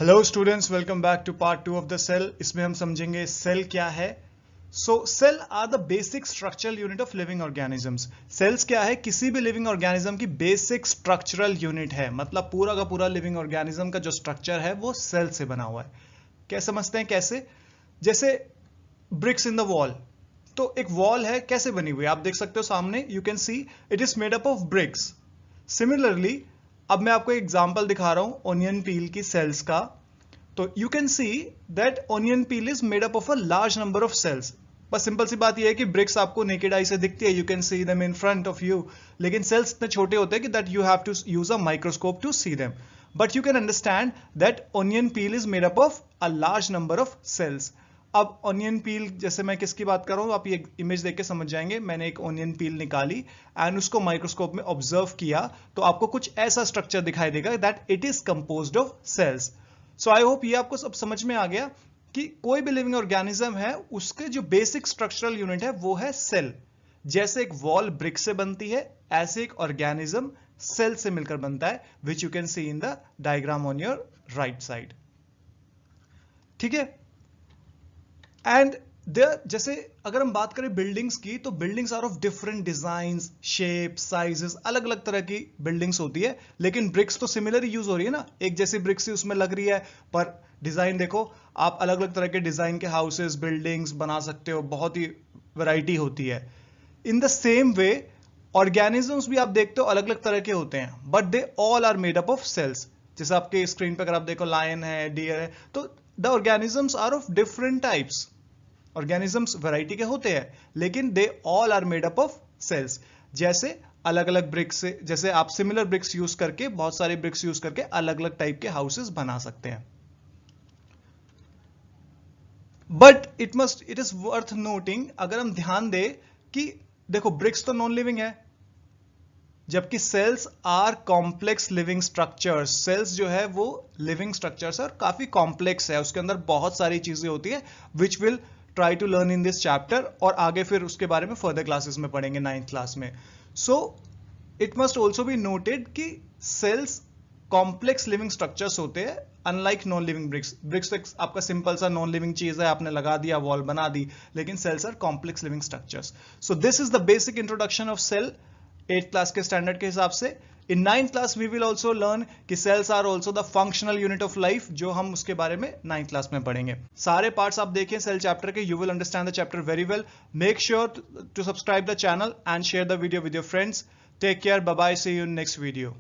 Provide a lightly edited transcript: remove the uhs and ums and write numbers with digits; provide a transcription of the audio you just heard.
Hello students, welcome back to part 2 of the cell. इसमें हम समझेंगे सेल क्या है। Cell are the basic structural unit of living organisms. Cells क्या है? किसी भी लिविंग ऑर्गेनिज्म की बेसिक स्ट्रक्चरल यूनिट है। मतलब पूरा का पूरा लिविंग ऑर्गेनिज्म का जो स्ट्रक्चर है वो सेल से बना हुआ है। क्या समझते हैं कैसे? जैसे ब्रिक्स इन द वॉल। तो एक वॉल है, कैसे बनी हुई है आप देख सकते हो सामने। You can see it is made up of BRICS. Similarly अब मैं आपको एग्जांपल दिखा रहा हूं ओनियन पील की सेल्स का। तो you can see that onion peel is made up of a large number of cells. बस सिंपल सी बात यह है कि ब्रिक्स आपको नेकेड आई से दिखती है, you can see them in front of you, लेकिन सेल्स इतने छोटे होते हैं कि that you have to use a microscope to see them. But you can understand that onion peel is made up of a large number of cells. अब onion peel, जैसे मैं किसकी बात कर रहा हूं, आप ये इमेज देख के समझ जाएंगे। मैंने एक ऑनियन पील निकाली एंड उसको माइक्रोस्कोप में ऑब्जर्व किया तो आपको कुछ ऐसा स्ट्रक्चर दिखाई देगा that it is composed of cells. So I hope ये आपको सब समझ में आ गया कि कोई भी लिविंग ऑर्गेनिज्म है उसके जो बेसिक स्ट्रक्चरल यूनिट है वो है सेल। जैसे एक वॉल ब्रिक से बनती है, ऐसे एक ऑर्गेनिज्म सेल से मिलकर बनता है, which you can C in the diagram on your right side. ठीक है। एंड जैसे अगर हम बात करें बिल्डिंग्स की, तो buildings are of different designs, shape, sizes, अलग अलग तरह की बिल्डिंग्स होती है। लेकिन ब्रिक्स तो सिमिलर यूज हो रही है ना, एक जैसी ब्रिक्स ही उसमें लग रही है, पर डिजाइन देखो आप अलग अलग तरह के डिजाइन के हाउसेस, बिल्डिंग्स बना सकते हो, बहुत ही वैरायटी होती है। In the same way organisms भी आप देखते हो अलग अलग तरह के होते हैं, but they all are made up of cells. जैसे आपके स्क्रीन पर अगर आप देखो लायन है, डियर है, तो the organisms are of different types. Organisms variety के होते हैं, लेकिन they all are made up of cells. जैसे अलग अलग ब्रिक्स से, जैसे आप सिमिलर ब्रिक्स यूज करके, बहुत सारे ब्रिक्स यूज करके अलग अलग टाइप के हाउसेस बना सकते हैं। But it is worth noting, अगर हम ध्यान दें कि देखो ब्रिक्स तो नॉन लिविंग है, जबकि cells are complex living structures. Cells जो है वो लिविंग स्ट्रक्चर्स है और काफी कॉम्प्लेक्स है, उसके अंदर बहुत सारी चीजें होती है which will try to learn in this chapter, और आगे फिर उसके बारे में फर्दर क्लासेस में पढ़ेंगे 9th क्लास में। So it must also be noted कि सेल्स कॉम्प्लेक्स लिविंग स्ट्रक्चर्स होते हैं, unlike non living bricks. Bricks तो आपका सिंपल सा नॉन लिविंग चीज है, आपने लगा दिया, वॉल बना दी, लेकिन cells are complex living structures. So this is the basic introduction of cell 8th class के स्टैंडर्ड के हिसाब से। In 9th class we will also learn कि cells are also the functional unit of life, जो हम उसके बारे में 9th क्लास में पढ़ेंगे। सारे पार्ट्स आप देखें सेल चैप्टर के, you will understand the chapter very well. Make sure to subscribe the channel and share the video with your friends. Take care, bye bye, see you in next video.